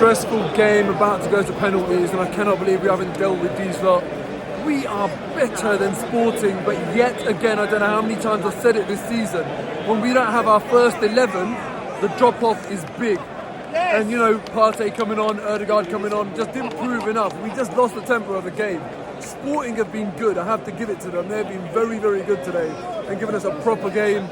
stressful game about to go to penalties, and I cannot believe we haven't dealt with these lot. We are better than Sporting, but yet again, I don't know how many times I've said it this season, when we don't have our first 11, the drop-off is big. And you know, Partey coming on, Ødegaard coming on, just didn't prove enough. We just lost the tempo of the game. Sporting have been good, I have to give it to them. They've been very, very good today and given us a proper game.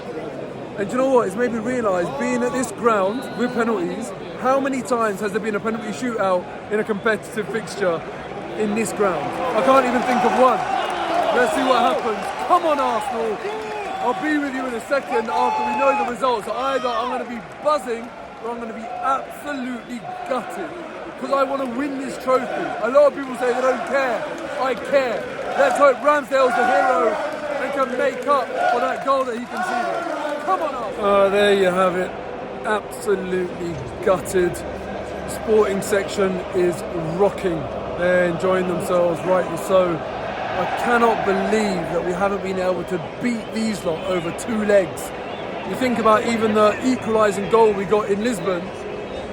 And you know what, it's made me realise, being at this ground with penalties, how many times has there been a penalty shootout in a competitive fixture in this ground? I can't even think of one. Let's see what happens. Come on, Arsenal. I'll be with you in a second after we know the results. Either I'm going to be buzzing or I'm going to be absolutely gutted because I want to win this trophy. A lot of people say they don't care. I care. Let's hope Ramsdale's the hero and can make up for that goal that he conceded. Come on, Arsenal. There you have it. Absolutely gutted. Sporting section is rocking. They're enjoying themselves, rightly so. I cannot believe that we haven't been able to beat these lot over 2 legs. You think about even the equalising goal we got in Lisbon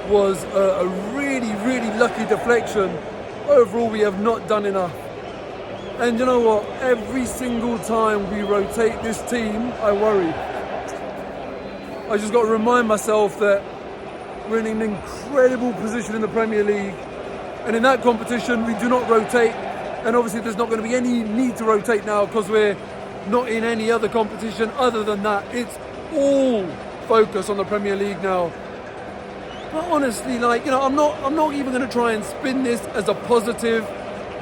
was a really, really lucky deflection. Overall, we have not done enough. And you know what? Every single time we rotate this team, I worry. I just got to remind myself that we're in an incredible position in the Premier League. And in that competition, we do not rotate. And obviously, there's not going to be any need to rotate now because we're not in any other competition other than that. It's all focus on the Premier League now. But honestly, like, you know, I'm not even going to try and spin this as a positive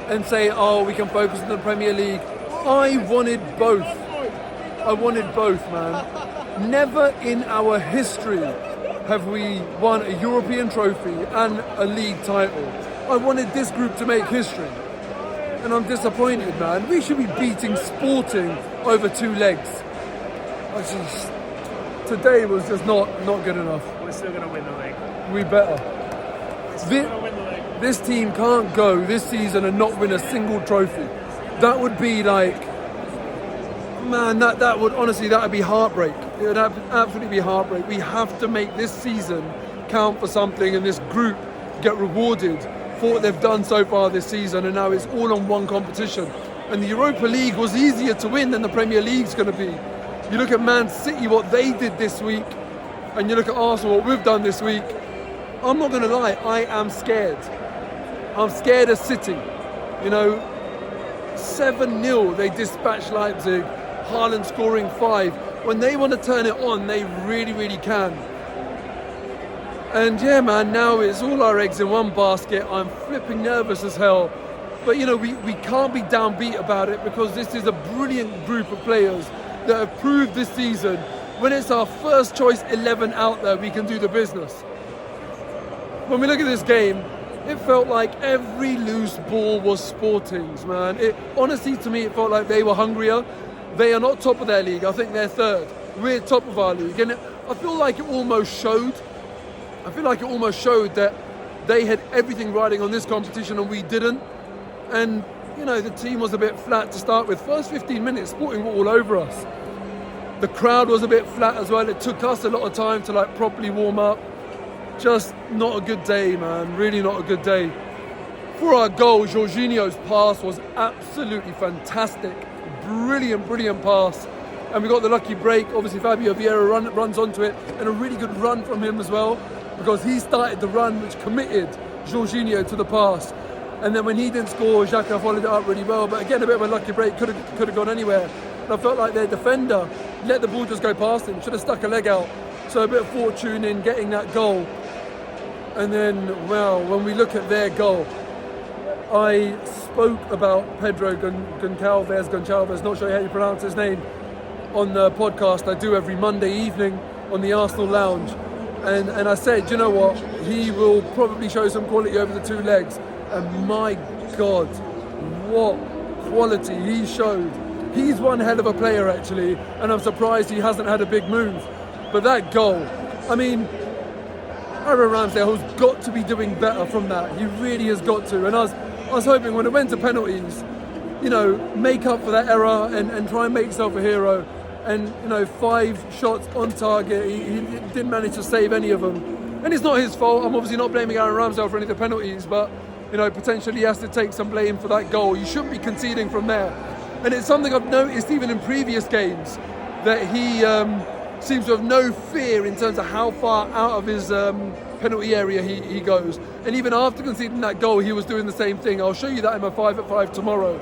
and say, oh, we can focus on the Premier League. I wanted both. I wanted both, man. Never in our history have we won a European trophy and a league title. I wanted this group to make history. And I'm disappointed, man. We should be beating Sporting over 2 legs. Today was just not good enough. We're still going to win the league. We better. This team can't go this season and not win a single trophy. That would be like, man, that would honestly, that would be heartbreak. It would absolutely be heartbreak. We have to make this season count for something and this group get rewarded for what they've done so far this season, and now it's all on one competition. And the Europa League was easier to win than the Premier League's going to be. You look at Man City, what they did this week, and you look at Arsenal, what we've done this week. I'm not going to lie, I am scared. I'm scared of City. You know, 7-0, they dispatched Leipzig, Haaland scoring 5. When they want to turn it on, they really, really can. And yeah, man, now it's all our eggs in one basket. I'm flipping nervous as hell. But, you know, we can't be downbeat about it because this is a brilliant group of players that have proved this season when it's our first choice 11 out there, we can do the business. When we look at this game, it felt like every loose ball was Sporting's, man. Honestly, to me, it felt like they were hungrier. They are not top of their league. I think they're 3rd. We're top of our league. And I feel like it almost showed. I feel like it almost showed that they had everything riding on this competition and we didn't. And, you know, the team was a bit flat to start with. First 15 minutes, Sporting were all over us. The crowd was a bit flat as well. It took us a lot of time to, like, properly warm up. Just not a good day, man. Really not a good day. For our goal, Jorginho's pass was absolutely fantastic. Brilliant, brilliant pass. And we got the lucky break. Obviously, Fabio Vieira runs onto it. And a really good run from him as well, because he started the run which committed Jorginho to the pass. And then when he didn't score, Xhaka followed it up really well. But again, a bit of a lucky break, could have gone anywhere. And I felt like their defender let the ball just go past him, should have stuck a leg out. So a bit of fortune in getting that goal. And then, well, when we look at their goal, I spoke about Pedro Goncalves, not sure how you pronounce his name, on the podcast I do every Monday evening on the Arsenal Lounge. And I said, you know what, he will probably show some quality over the 2 legs. And my God, what quality he showed. He's one hell of a player, actually, and I'm surprised he hasn't had a big move. But that goal, I mean, Aaron Ramsdale's got to be doing better from that. He really has got to. And I was hoping when it went to penalties, you know, make up for that error and try and make himself a hero. And, you know, 5 shots on target, he didn't manage to save any of them. And it's not his fault. I'm obviously not blaming Aaron Ramsdale for any of the penalties, but potentially he has to take some blame for that goal. You shouldn't be conceding from there. And it's something I've noticed even in previous games, that he seems to have no fear in terms of how far out of his penalty area he goes. And even after conceding that goal, he was doing the same thing. I'll show you that in my 5 at 5 tomorrow.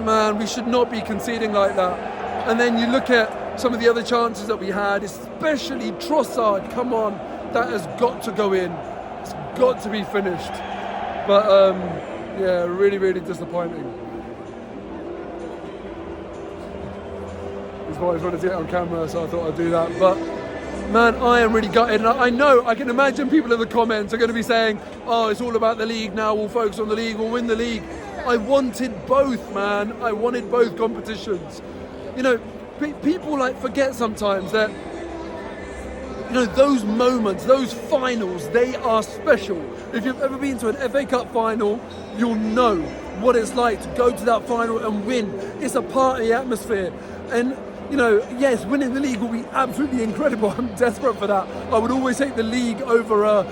Man, we should not be conceding like that. And then you look at some of the other chances that we had, especially Trossard. Come on, that has got to go in. It's got to be finished. But yeah, really, really disappointing. His wife wanted to get on camera, so I thought I'd do that. But man, I am really gutted. And I know, I can imagine people in the comments are going to be saying, oh, it's all about the league now, we'll focus on the league, we'll win the league. I wanted both, man. I wanted both competitions. People forget sometimes that, those moments, those finals, they are special. If you've ever been to an FA Cup final, you'll know what it's like to go to that final and win. It's a party atmosphere. And yes, winning the league will be absolutely incredible. I'm desperate for that. I would always take the league over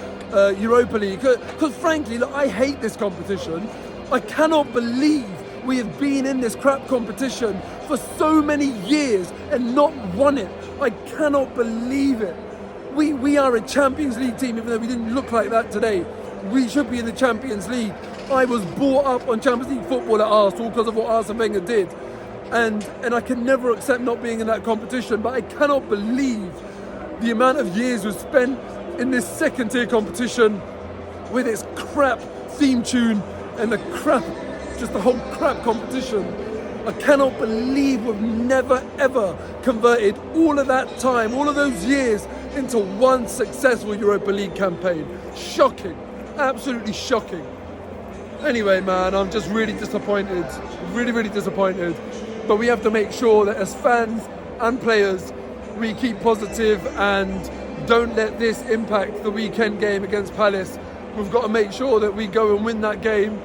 Europa League. Because frankly, look, I hate this competition. I cannot believe we have been in this crap competition for so many years and not won it. I cannot believe it. We are a Champions League team, even though we didn't look like that today. We should be in the Champions League. I was brought up on Champions League football at Arsenal because of what Arsene Wenger did. And I can never accept not being in that competition, but I cannot believe the amount of years we've spent in this second tier competition with its crap theme tune and the whole crap competition. I cannot believe we've never ever converted all of that time, all of those years into one successful Europa League campaign. Shocking, absolutely shocking. Anyway, man, I'm just really disappointed, really, really disappointed. But we have to make sure that as fans and players, we keep positive and don't let this impact the weekend game against Palace. We've got to make sure that we go and win that game,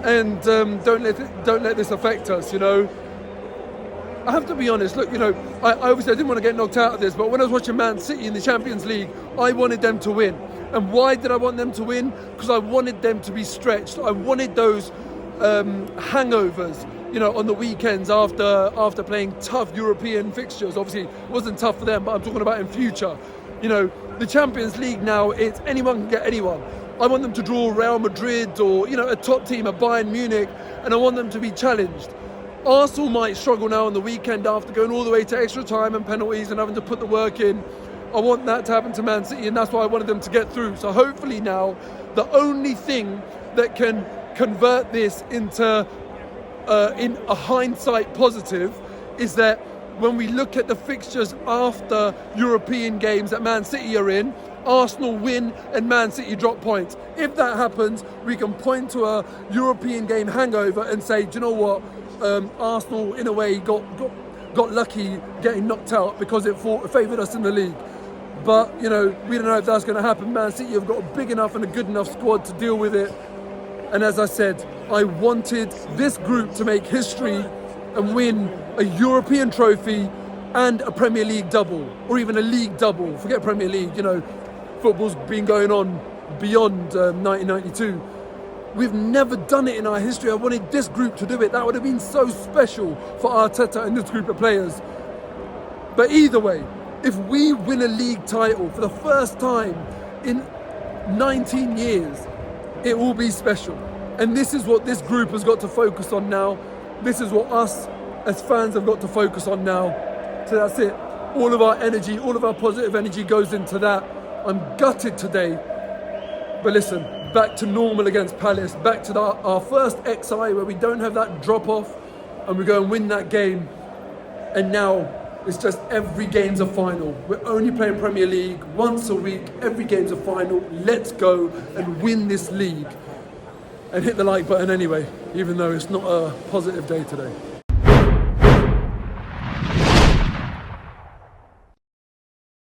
and don't let this affect us. I have to be honest. Look, I obviously I didn't want to get knocked out of this, but when I was watching Man City in the Champions League, I wanted them to win. And why did I want them to win? Because I wanted them to be stretched. I wanted those hangovers, on the weekends after playing tough European fixtures. Obviously, it wasn't tough for them, but I'm talking about in future. The Champions League now, it's anyone can get anyone. I want them to draw Real Madrid or, a top team at Bayern Munich, and I want them to be challenged. Arsenal might struggle now on the weekend after going all the way to extra time and penalties and having to put the work in. I want that to happen to Man City, and that's why I wanted them to get through. So hopefully now, the only thing that can convert this into in a hindsight positive is that when we look at the fixtures after European games that Man City are in, Arsenal win and Man City drop points. If that happens, we can point to a European game hangover and say, do you know what? Arsenal, in a way, got lucky getting knocked out because it favoured us in the league. But, we don't know if that's going to happen. Man City have got a big enough and a good enough squad to deal with it. And as I said, I wanted this group to make history and win a European trophy and a Premier League double, or even a league double. Forget Premier League, football's been going on beyond 1992. We've never done it in our history. I wanted this group to do it. That would have been so special for Arteta and this group of players. But either way, if we win a league title for the first time in 19 years, it will be special. And this is what this group has got to focus on now. This is what us as fans have got to focus on now. So that's it. All of our energy, all of our positive energy goes into that. I'm gutted today. But listen, back to normal against Palace, back to our first XI where we don't have that drop off and we go and win that game. And now it's just every game's a final. We're only playing Premier League once a week. Every game's a final. Let's go and win this league. And hit the like button anyway, even though it's not a positive day today.